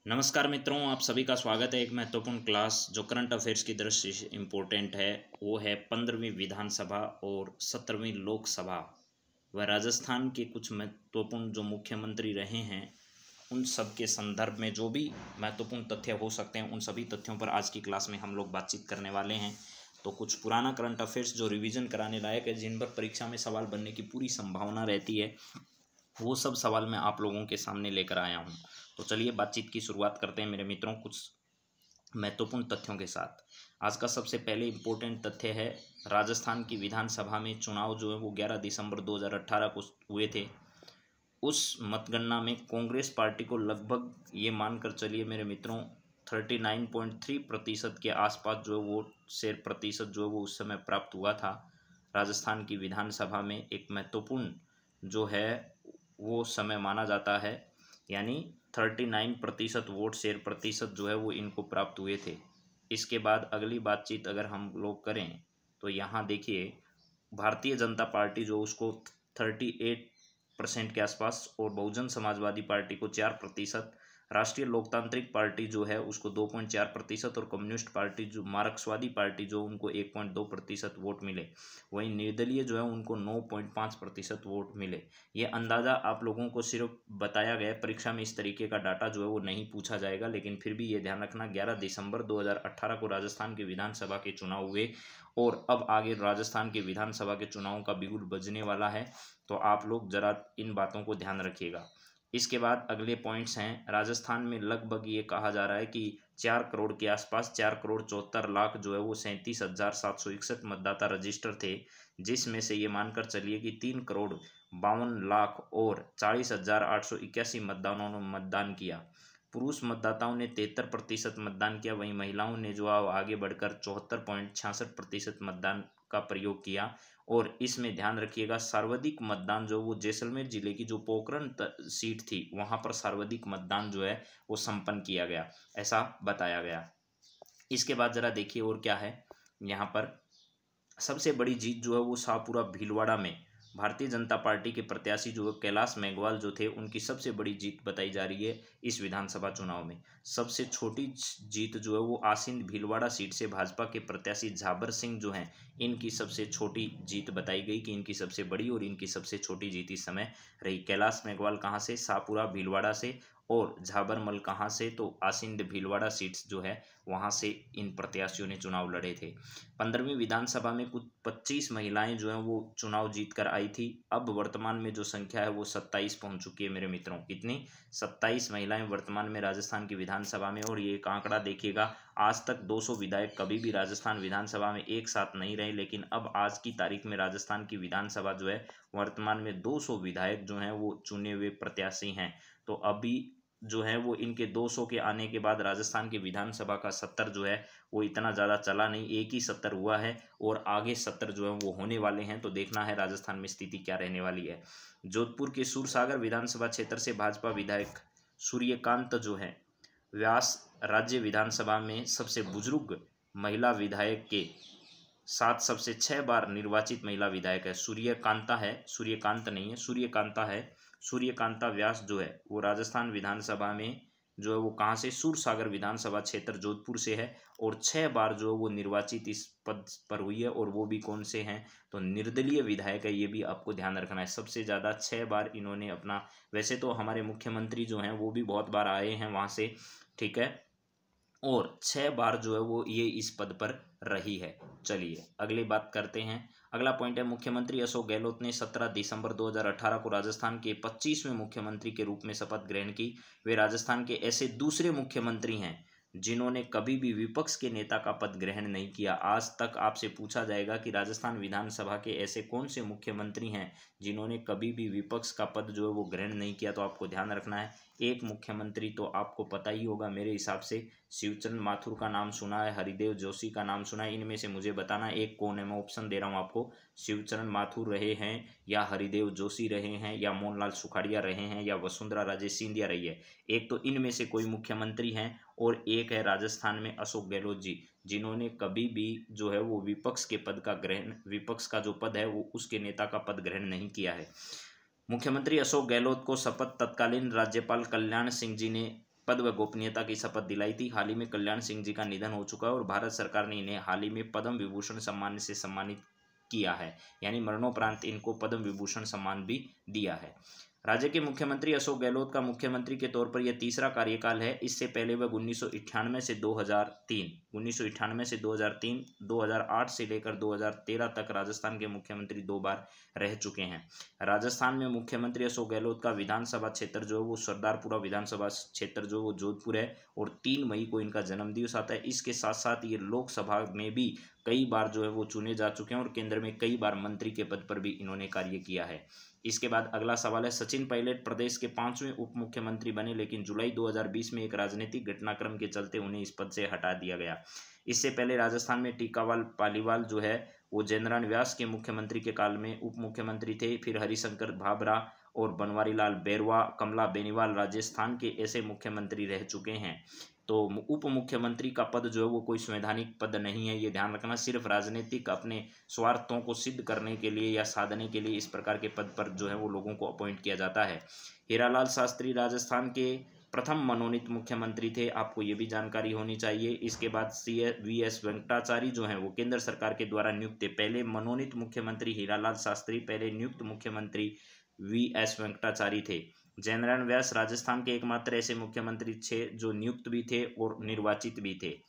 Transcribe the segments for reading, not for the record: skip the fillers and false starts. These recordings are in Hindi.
नमस्कार मित्रों, आप सभी का स्वागत है एक महत्वपूर्ण क्लास जो करंट अफेयर्स की दृष्टि से इम्पोर्टेंट है। वो है 15वीं विधानसभा और 17वीं लोकसभा व राजस्थान के कुछ महत्वपूर्ण जो मुख्यमंत्री रहे हैं उन सब के संदर्भ में जो भी महत्वपूर्ण तथ्य हो सकते हैं उन सभी तथ्यों पर आज की क्लास में हम लोग बातचीत करने वाले हैं। तो कुछ पुराना करंट अफेयर्स जो रिवीजन कराने लायक है, जिन पर परीक्षा में सवाल बनने की पूरी संभावना रहती है, वो सब सवाल मैं आप लोगों के सामने लेकर आया हूँ। तो चलिए बातचीत की शुरुआत करते हैं मेरे मित्रों कुछ महत्वपूर्ण तथ्यों के साथ। आज का सबसे पहले इम्पोर्टेंट तथ्य है, राजस्थान की विधानसभा में चुनाव जो है वो 11 दिसंबर 2018 को हुए थे। उस मतगणना में कांग्रेस पार्टी को लगभग ये मानकर चलिए मेरे मित्रों 39.3% के आसपास जो है वोट शेयर प्रतिशत जो है वो उस समय प्राप्त हुआ था। राजस्थान की विधानसभा में एक महत्वपूर्ण जो है वो समय माना जाता है, यानी 39% वोट शेयर प्रतिशत जो है वो इनको प्राप्त हुए थे। इसके बाद अगली बातचीत अगर हम लोग करें तो यहाँ देखिए भारतीय जनता पार्टी जो उसको 38% के आसपास और बहुजन समाजवादी पार्टी को 4%, राष्ट्रीय लोकतांत्रिक पार्टी जो है उसको 2.4% और कम्युनिस्ट पार्टी जो मार्क्सवादी पार्टी जो उनको 1.2% वोट मिले। वहीं निर्दलीय जो है उनको 9.5% वोट मिले। ये अंदाज़ा आप लोगों को सिर्फ बताया गया, परीक्षा में इस तरीके का डाटा जो है वो नहीं पूछा जाएगा, लेकिन फिर भी ये ध्यान रखना 11 दिसंबर 2018 को राजस्थान के विधानसभा के चुनाव हुए और अब आगे राजस्थान के विधानसभा के चुनावों का बिगुल बजने वाला है। तो आप लोग ज़रा इन बातों को ध्यान रखिएगा। इसके बाद अगले पॉइंट्स हैं, राजस्थान में लगभग ये कहा जा रहा है कि 4 करोड़ के आसपास 4,74,00,000 जो है वो 37,761 मतदाता रजिस्टर थे, जिसमें से ये मानकर चलिए कि 3,52,00,000 और 40,881 मतदाताओं ने मतदान किया। पुरुष मतदाताओं ने 73% मतदान किया, वहीं महिलाओं ने जो आगे बढ़कर 74.66% मतदान का प्रयोग किया। और इसमें ध्यान रखिएगा सर्वाधिक मतदान जो वो जैसलमेर जिले की जो पोखरण सीट थी वहां पर सर्वाधिक मतदान जो है वो संपन्न किया गया, ऐसा बताया गया। इसके बाद जरा देखिए और क्या है, यहाँ पर सबसे बड़ी जीत जो है वो शाहपुरा भीलवाड़ा में भारतीय जनता पार्टी के प्रत्याशी जो कैलाश मेघवाल जो थे उनकी सबसे बड़ी जीत बताई जा रही है इस विधानसभा चुनाव में। सबसे छोटी जीत जो है वो आसीन भीलवाड़ा सीट से भाजपा के प्रत्याशी झाबर सिंह जो हैं इनकी सबसे छोटी जीत बताई गई कि इनकी सबसे बड़ी और इनकी सबसे छोटी जीत इस समय रही। कैलाश मेघवाल कहाँ से? शाहपुरा भीलवाड़ा से। और झाबरमल कहाँ से? तो आसिंद भीलवाड़ा सीट्स जो है वहाँ से इन प्रत्याशियों ने चुनाव लड़े थे। 15वीं विधानसभा में कुछ 25 महिलाएं जो हैं वो चुनाव जीत कर आई थी। अब वर्तमान में जो संख्या है वो 27 पहुंच चुकी है मेरे मित्रों। कितनी? 27 महिलाएं वर्तमान में राजस्थान की विधानसभा में। और ये एक आंकड़ा देखिएगा, आज तक 200 विधायक कभी भी राजस्थान विधानसभा में एक साथ नहीं रहे, लेकिन अब आज की तारीख में राजस्थान की विधानसभा जो है वर्तमान में 200 विधायक जो हैं वो चुने हुए प्रत्याशी हैं। तो अभी जो है वो इनके 200 के आने के बाद राजस्थान की विधानसभा का सत्र जो है वो इतना ज़्यादा चला नहीं, एक ही सत्र हुआ है और आगे सत्र जो है वो होने वाले हैं। तो देखना है राजस्थान में स्थिति क्या रहने वाली है। जोधपुर के सूरसागर विधानसभा क्षेत्र से भाजपा विधायक सूर्यकांत जो है व्यास राज्य विधानसभा में सबसे बुजुर्ग महिला विधायक के साथ सबसे 6 बार निर्वाचित महिला विधायक है। सूर्यकांता है, सूर्यकांत नहीं है, सूर्यकांता है। सूर्यकांता व्यास जो है वो राजस्थान विधानसभा में जो है वो कहाँ से? सूरसागर विधानसभा क्षेत्र जोधपुर से है और 6 बार जो है वो निर्वाचित इस पद पर हुई है। और वो भी कौन से हैं? तो निर्दलीय विधायक है, ये भी आपको ध्यान रखना है। सबसे ज़्यादा 6 बार इन्होंने अपना, वैसे तो हमारे मुख्यमंत्री जो हैं वो भी बहुत बार आए हैं वहाँ से, ठीक है, और 6 बार जो है वो ये इस पद पर रही है। चलिए अगली बात करते हैं। अगला पॉइंट है, मुख्यमंत्री अशोक गहलोत ने 17 दिसंबर 2018 को राजस्थान के 25वें मुख्यमंत्री के रूप में शपथ ग्रहण की। वे राजस्थान के ऐसे दूसरे मुख्यमंत्री हैं जिन्होंने कभी भी विपक्ष के नेता का पद ग्रहण नहीं किया। आज तक आपसे पूछा जाएगा कि राजस्थान विधानसभा के ऐसे कौन से मुख्यमंत्री हैं जिन्होंने कभी भी विपक्ष का पद जो है वो ग्रहण नहीं किया। तो आपको ध्यान रखना है, एक मुख्यमंत्री तो आपको पता ही होगा मेरे हिसाब से, शिवचंद माथुर का नाम सुना है, हरिदेव जोशी का नाम सुना है, इनमें से मुझे बताना एक कौन है। मैं ऑप्शन दे रहा हूँ आपको, शिवचंद माथुर रहे हैं या हरिदेव जोशी रहे हैं या मोहनलाल सुखाड़िया रहे हैं या वसुंधरा राजे सिंधिया रही है। एक तो इनमें से कोई मुख्यमंत्री हैं और एक है राजस्थान में अशोक गहलोत जी, जिन्होंने कभी भी जो है वो विपक्ष के पद का ग्रहण, विपक्ष का जो पद है वो उसके नेता का पद ग्रहण नहीं किया है। मुख्यमंत्री अशोक गहलोत को शपथ तत्कालीन राज्यपाल कल्याण सिंह जी ने पद व गोपनीयता की शपथ दिलाई थी। हाल ही में कल्याण सिंह जी का निधन हो चुका है और भारत सरकार ने इन्हें हाल ही में पद्म विभूषण सम्मान से सम्मानित किया है, यानी मरणोपरांत इनको पद्म विभूषण सम्मान भी दिया है। राज्य के मुख्यमंत्री अशोक गहलोत का मुख्यमंत्री के तौर पर यह तीसरा कार्यकाल है। इससे पहले वह 1998 से 2003, 2008 से लेकर 2013 तक राजस्थान के मुख्यमंत्री 2 बार रह चुके हैं। राजस्थान में मुख्यमंत्री अशोक गहलोत का विधानसभा क्षेत्र जो है वो सरदारपुरा विधानसभा क्षेत्र जो वो जोधपुर है और 3 मई को इनका जन्मदिवस आता है। इसके साथ साथ ये लोकसभा में भी कई बार जो है वो चुने जा चुके हैं और केंद्र में कई बार मंत्री के पद पर भी इन्होंने कार्य किया है। इसके बाद अगला सवाल है, सचिन पायलट प्रदेश के 5वें उप मुख्यमंत्री बने, लेकिन जुलाई 2020 में एक राजनीतिक घटनाक्रम के चलते उन्हें इस पद से हटा दिया गया। इससे पहले राजस्थान में टीकावाल पालीवाल जो है वो जयनारायण व्यास के मुख्यमंत्री के काल में उप मुख्यमंत्री थे। फिर हरिशंकर भाभरा और बनवारीलाल बैरवा, कमला बेनीवाल राजस्थान के ऐसे मुख्यमंत्री रह चुके हैं। तो उप मुख्यमंत्री का पद जो है वो कोई संवैधानिक पद नहीं है, ये ध्यान रखना। सिर्फ राजनीतिक अपने स्वार्थों को सिद्ध करने के लिए या साधने के लिए इस प्रकार के पद पर जो है वो लोगों को अपॉइंट किया जाता है। हीरालाल शास्त्री राजस्थान के प्रथम मनोनीत मुख्यमंत्री थे, आपको ये भी जानकारी होनी चाहिए। इसके बाद वी.एस. वेंकटाचारी जो हैं वो केंद्र सरकार के द्वारा नियुक्त थे। पहले मनोनीत मुख्यमंत्री हीरालाल शास्त्री, पहले नियुक्त मुख्यमंत्री वी.एस. वेंकटाचारी थे। जयनारायण व्यास राजस्थान के एकमात्र ऐसे मुख्यमंत्री थे जो नियुक्त भी थे और निर्वाचित भी थे।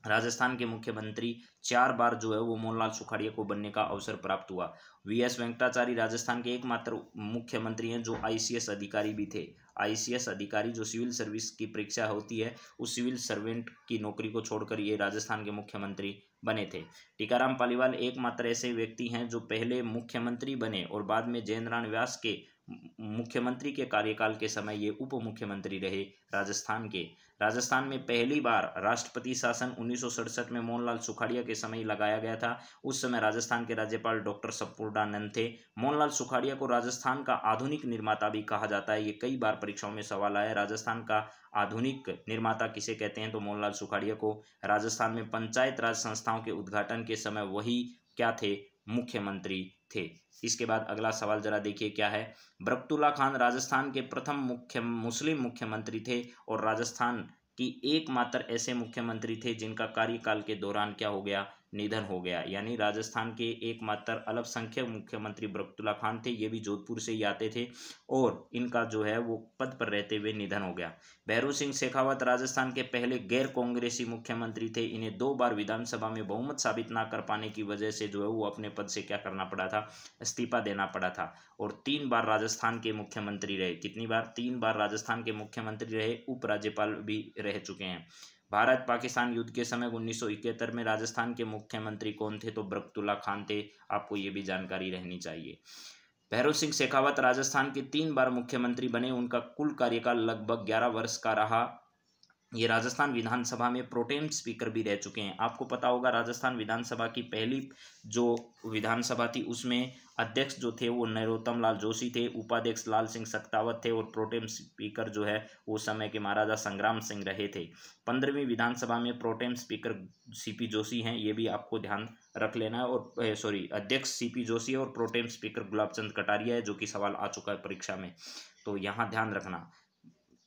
राजस्थान के मुख्यमंत्री 4 बार जो है वो मोहनलाल सुखाड़िया को बनने का अवसर प्राप्त हुआ। वी.एस. वेंकटाचारी राजस्थान के एकमात्र मुख्यमंत्री हैं जो आईसीएस अधिकारी भी थे। आईसीएस अधिकारी जो सिविल सर्विस की परीक्षा होती है, उस सिविल सर्वेंट की नौकरी को छोड़कर ये राजस्थान के मुख्यमंत्री बने थे। टीकाराम पालीवाल एकमात्र ऐसे व्यक्ति हैं जो पहले मुख्यमंत्री बने और बाद में जयनारायण व्यास के मुख्यमंत्री के कार्यकाल के समय ये उप मुख्यमंत्री रहे राजस्थान के। राजस्थान में पहली बार राष्ट्रपति शासन 1967 में मोहनलाल सुखाड़िया के समय लगाया गया था। उस समय राजस्थान के राज्यपाल डॉक्टर संपूर्णानंद थे। मोहनलाल सुखाड़िया को राजस्थान का आधुनिक निर्माता भी कहा जाता है। ये कई बार परीक्षाओं में सवाल आया, राजस्थान का आधुनिक निर्माता किसे कहते हैं, तो मोहनलाल सुखाड़िया को। राजस्थान में पंचायत राज संस्थाओं के उद्घाटन के समय वही क्या थे, मुख्यमंत्री थे। इसके बाद अगला सवाल जरा देखिए क्या है। बरकतुल्ला खान राजस्थान के प्रथम मुस्लिम मुख्यमंत्री थे और राजस्थान की एकमात्र ऐसे मुख्यमंत्री थे जिनका कार्यकाल के दौरान क्या हो गया, निधन हो गया। यानी राजस्थान के एकमात्र अल्पसंख्यक मुख्यमंत्री बरकतुल्ला खान थे। ये भी जोधपुर से ही आते थे और इनका जो है वो पद पर रहते हुए निधन हो गया। भैरू सिंह शेखावत राजस्थान के पहले गैर कांग्रेसी मुख्यमंत्री थे। इन्हें 2 बार विधानसभा में बहुमत साबित ना कर पाने की वजह से जो है वो अपने पद से क्या करना पड़ा था, इस्तीफा देना पड़ा था। और 3 बार राजस्थान के मुख्यमंत्री रहे। कितनी बार? 3 बार राजस्थान के मुख्यमंत्री रहे, उपराज्यपाल भी रह चुके हैं। भारत पाकिस्तान युद्ध के समय 1971 में राजस्थान के मुख्यमंत्री कौन थे, तो बरकतुल्ला खान थे। आपको ये भी जानकारी रहनी चाहिए। भैरू सिंह शेखावत राजस्थान के 3 बार मुख्यमंत्री बने। उनका कुल कार्यकाल लगभग 11 वर्ष का रहा। ये राजस्थान विधानसभा में प्रोटेम स्पीकर भी रह चुके हैं। आपको पता होगा राजस्थान विधानसभा की पहली जो विधानसभा थी उसमें अध्यक्ष जो थे वो नरोत्तम लाल जोशी थे, उपाध्यक्ष लाल सिंह सख्तावत थे और प्रोटेम स्पीकर जो है उस समय के महाराजा संग्राम सिंह रहे थे। 15वीं विधानसभा में प्रोटेम स्पीकर सीपी जोशी हैं, ये भी आपको ध्यान रख लेना है। और अध्यक्ष सीपी जोशी और प्रोटेम स्पीकर गुलाब चंद कटारिया है, जो कि सवाल आ चुका है परीक्षा में, तो यहाँ ध्यान रखना।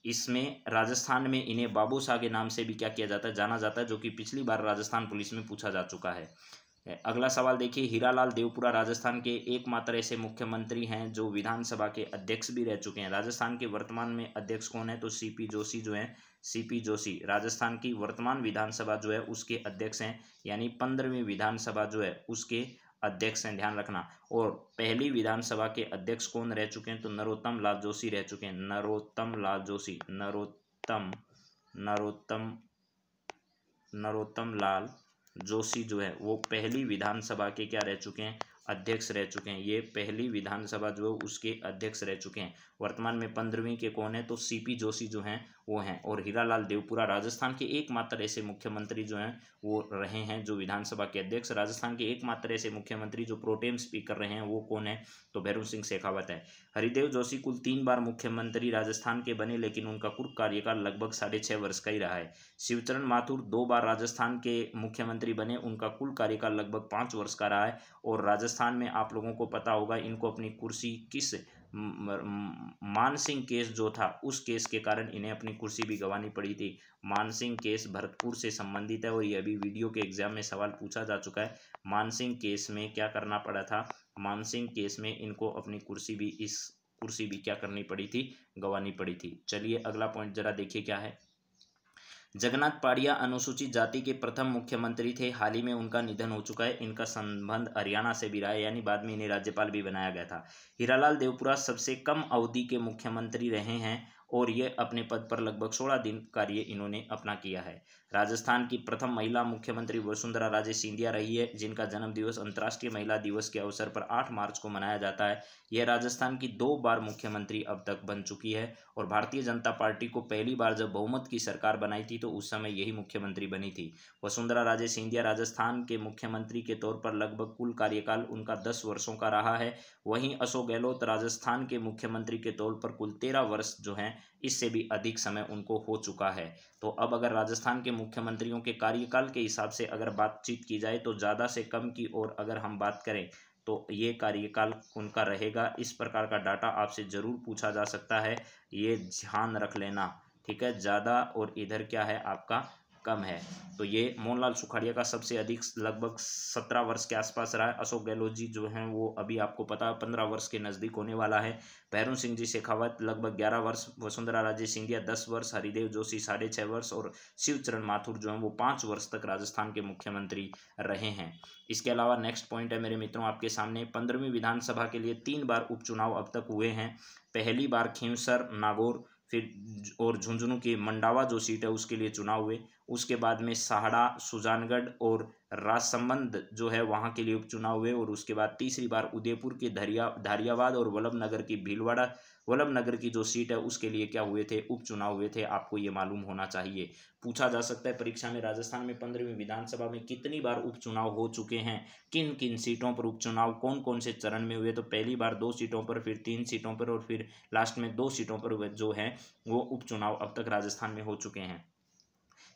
इसमें राजस्थान में इन्हें बाबू शाह के नाम से भी क्या किया जाता है, जाना जाता है, जो कि पिछली बार राजस्थान पुलिस में पूछा जा चुका है। अगला सवाल देखिए, हीरालाल देवपुरा राजस्थान के एकमात्र ऐसे मुख्यमंत्री हैं जो विधानसभा के अध्यक्ष भी रह चुके हैं। राजस्थान के वर्तमान में अध्यक्ष कौन है, तो सीपी जोशी जो हैं, सीपी जोशी राजस्थान की वर्तमान विधानसभा जो है उसके अध्यक्ष हैं। यानी 15वीं विधानसभा जो है उसके अध्यक्ष हैं, ध्यान रखना। और पहली विधानसभा के अध्यक्ष कौन रह चुके हैं, तो नरोत्तम लाल जोशी रह चुके हैं। नरोत्तम लाल जोशी, नरोत्तम लाल जोशी जो है वो पहली विधानसभा के क्या रह चुके हैं, अध्यक्ष रह चुके हैं। ये पहली विधानसभा जो है उसके अध्यक्ष रह चुके हैं। वर्तमान में 15वीं के कौन है, तो सीपी जोशी जो हैं वो हैं। और हीरालाल देवपुरा राजस्थान के एकमात्र ऐसे मुख्यमंत्री जो हैं वो रहे हैं जो विधानसभा के अध्यक्ष। राजस्थान के एकमात्र ऐसे मुख्यमंत्री जो प्रोटेम स्पीकर रहे हैं वो कौन है, तो भैरू सिंह शेखावत है। हरिदेव जोशी कुल 3 बार मुख्यमंत्री राजस्थान के बने, लेकिन उनका कुल कार्यकाल लगभग 6.5 वर्ष का ही रहा है। शिवचरण माथुर 2 बार राजस्थान के मुख्यमंत्री बने, उनका कुल कार्यकाल लगभग 5 वर्ष का रहा है। और राजस्थान में आप लोगों को पता होगा इनको अपनी कुर्सी किस मानसिंह केस जो था उस केस के कारण इन्हें अपनी कुर्सी भी गंवानी पड़ी थी। मानसिंह केस भरतपुर से संबंधित है और ये अभी वीडियो के एग्जाम में सवाल पूछा जा चुका है। मानसिंह केस में क्या करना पड़ा था, मानसिंह केस में इनको अपनी कुर्सी भी क्या करनी पड़ी थी, गंवानी पड़ी थी। चलिए अगला पॉइंट जरा देखिए क्या है। जगन्नाथ पाड़िया अनुसूचित जाति के प्रथम मुख्यमंत्री थे। हाल ही में उनका निधन हो चुका है। इनका संबंध हरियाणा से भी रहा है, यानी बाद में इन्हें राज्यपाल भी बनाया गया था। हीरालाल देवपुरा सबसे कम अवधि के मुख्यमंत्री रहे हैं और ये अपने पद पर लगभग 16 दिन कार्य इन्होंने अपना किया है। राजस्थान की प्रथम महिला मुख्यमंत्री वसुंधरा राजे सिंधिया रही है, जिनका जन्म दिवस अंतर्राष्ट्रीय महिला दिवस के अवसर पर 8 मार्च को मनाया जाता है। यह राजस्थान की 2 बार मुख्यमंत्री अब तक बन चुकी है और भारतीय जनता पार्टी को पहली बार जब बहुमत की सरकार बनाई थी तो उस समय यही मुख्यमंत्री बनी थी। वसुंधरा राजे सिंधिया राजस्थान के मुख्यमंत्री के तौर पर लगभग कुल कार्यकाल उनका 10 वर्षों का रहा है। वहीं अशोक गहलोत राजस्थान के मुख्यमंत्री के तौर पर कुल 13 वर्ष जो हैं, इससे भी अधिक समय उनको हो चुका है। तो अब अगर राजस्थान के मुख्यमंत्रियों के कार्यकाल के हिसाब से अगर बातचीत की जाए तो ज़्यादा से कम की और अगर हम बात करें तो ये कार्यकाल उनका रहेगा। इस प्रकार का डाटा आपसे ज़रूर पूछा जा सकता है, ये ध्यान रख लेना, ठीक है। ज़्यादा और इधर क्या है आपका कम है। तो ये मोहनलाल सुखाड़िया का सबसे अधिक लगभग 17 वर्ष के आसपास रहा है। अशोक गहलोत जी जो हैं वो अभी आपको पता है 15 वर्ष के नज़दीक होने वाला है। भैरों सिंह जी शेखावत लगभग 11 वर्ष, वसुंधरा राजे सिंधिया 10 वर्ष, हरिदेव जोशी 6.5 वर्ष और शिवचरण माथुर जो हैं वो 5 वर्ष तक राजस्थान के मुख्यमंत्री रहे हैं। इसके अलावा नेक्स्ट पॉइंट है मेरे मित्रों आपके सामने, 15वीं विधानसभा के लिए 3 बार उपचुनाव अब तक हुए हैं। पहली बार खींवसर, नागौर, फिर और झुंझुनू की मंडावा जो सीट है उसके लिए चुनाव हुए। उसके बाद में साहड़ा, सुजानगढ़ और राजसमंद जो है वहाँ के लिए उपचुनाव हुए और उसके बाद तीसरी बार उदयपुर के धारियावाद और वल्लभनगर की भीलवाड़ा वल्लभनगर की जो सीट है उसके लिए क्या हुए थे, उपचुनाव हुए थे। आपको ये मालूम होना चाहिए, पूछा जा सकता है परीक्षा में राजस्थान में 15वीं विधानसभा में कितनी बार उपचुनाव हो चुके हैं, किन किन सीटों पर उपचुनाव कौन कौन से चरण में हुए। तो पहली बार 2 सीटों पर, फिर 3 सीटों पर और फिर लास्ट में 2 सीटों पर जो है वो उपचुनाव अब तक राजस्थान में हो चुके हैं।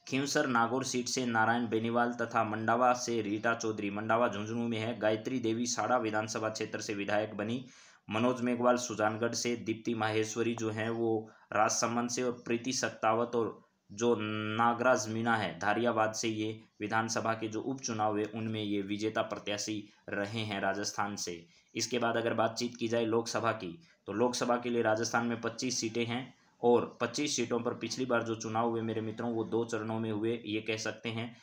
खींवसर नागौर सीट से नारायण बेनीवाल तथा मंडावा से रीटा चौधरी, मंडावा झुंझुनू में है। गायत्री देवी साड़ा विधानसभा क्षेत्र से विधायक बनी। मनोज मेघवाल सुजानगढ़ से, दीप्ति माहेश्वरी जो हैं वो राजसमंद से और प्रीति सत्तावत और जो नागराज मीणा है धारियावाद से, ये विधानसभा के जो उपचुनाव हुए उनमें ये विजेता प्रत्याशी रहे हैं राजस्थान से। इसके बाद अगर बातचीत की जाए लोकसभा की, तो लोकसभा के लिए राजस्थान में 25 सीटें हैं और 25 सीटों पर पिछली बार जो चुनाव हुए मेरे मित्रों वो 2 चरणों में हुए। ये कह सकते हैं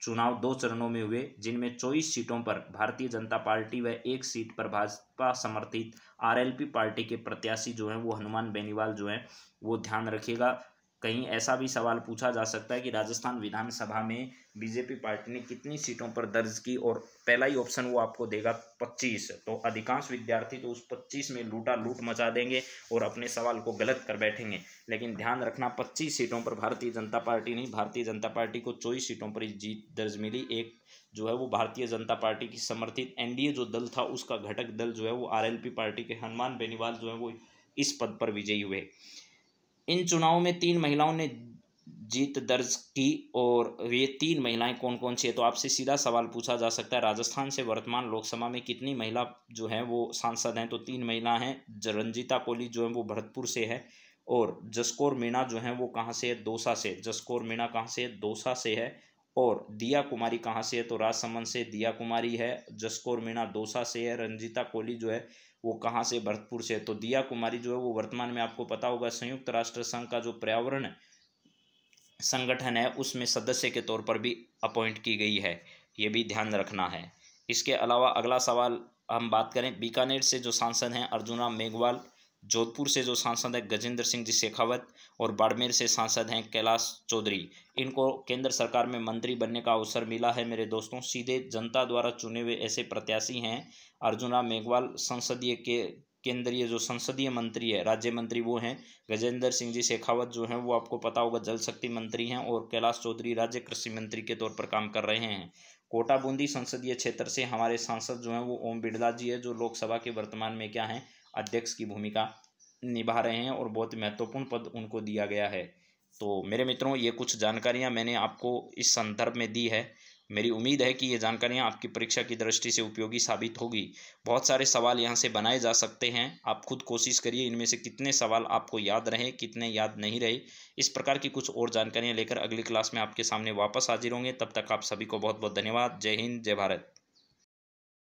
चुनाव 2 चरणों में हुए, जिनमें 24 सीटों पर भारतीय जनता पार्टी व 1 सीट पर भाजपा समर्थित आरएलपी पार्टी के प्रत्याशी जो हैं वो हनुमान बेनीवाल जो हैं वो ध्यान रखिएगा। कहीं ऐसा भी सवाल पूछा जा सकता है कि राजस्थान विधानसभा में बीजेपी पार्टी ने कितनी सीटों पर दर्ज की, और पहला ही ऑप्शन वो आपको देगा 25। तो अधिकांश विद्यार्थी तो उस 25 में लूटा लूट मचा देंगे और अपने सवाल को गलत कर बैठेंगे। लेकिन ध्यान रखना 25 सीटों पर भारतीय जनता पार्टी नहीं, भारतीय जनता पार्टी को 24 सीटों पर जीत दर्ज मिली। एक जो है वो भारतीय जनता पार्टी की समर्थित एनडीए जो दल था उसका घटक दल जो है वो आरएलपी पार्टी के हनुमान बेनीवाल जो है वो इस पद पर विजयी हुए। इन चुनावों में 3 महिलाओं ने जीत दर्ज की और ये 3 महिलाएं कौन कौन सी है। तो आपसे सीधा सवाल पूछा जा सकता है राजस्थान से वर्तमान लोकसभा में कितनी महिला जो है वो सांसद हैं। तो 3 महिला हैं। रंजीता कोली जो है वो भरतपुर से है और जसकौर मीणा जो है वो कहाँ से है, दौसा से। जसकौर मीणा कहाँ से है, दौसा से है। और दिया कुमारी कहाँ से है, तो राजसमंद से दिया कुमारी है। जसकौर मीणा दौसा से है। रंजीता कोली जो है वो कहाँ से, भरतपुर से। तो दिया कुमारी जो है वो वर्तमान में आपको पता होगा संयुक्त राष्ट्र संघ का जो पर्यावरण संगठन है उसमें सदस्य के तौर पर भी अपॉइंट की गई है, ये भी ध्यान रखना है। इसके अलावा अगला सवाल हम बात करें, बीकानेर से जो सांसद हैं अर्जुना मेघवाल, जोधपुर से जो सांसद है गजेंद्र सिंह जी शेखावत और बाड़मेर से सांसद हैं कैलाश चौधरी। इनको केंद्र सरकार में मंत्री बनने का अवसर मिला है मेरे दोस्तों। सीधे जनता द्वारा चुने हुए ऐसे प्रत्याशी हैं। अर्जुना मेघवाल संसदीय के केंद्रीय जो संसदीय मंत्री है, राज्य मंत्री वो हैं। गजेंद्र सिंह जी शेखावत जो हैं वो आपको पता होगा जल शक्ति मंत्री हैं और कैलाश चौधरी राज्य कृषि मंत्री के तौर पर काम कर रहे हैं। कोटा बूंदी संसदीय क्षेत्र से हमारे सांसद जो हैं वो ओम बिड़ला जी है, जो लोकसभा के वर्तमान में क्या हैं, अध्यक्ष की भूमिका निभा रहे हैं और बहुत महत्वपूर्ण पद उनको दिया गया है। तो मेरे मित्रों ये कुछ जानकारियां मैंने आपको इस संदर्भ में दी है मेरी उम्मीद है कि ये जानकारियाँ आपकी परीक्षा की दृष्टि से उपयोगी साबित होगी। बहुत सारे सवाल यहाँ से बनाए जा सकते हैं, आप खुद कोशिश करिए इनमें से कितने सवाल आपको याद रहे, कितने याद नहीं रहे। इस प्रकार की कुछ और जानकारियाँ लेकर अगली क्लास में आपके सामने वापस हाजिर होंगे। तब तक आप सभी को बहुत बहुत धन्यवाद। जय हिंद, जय भारत।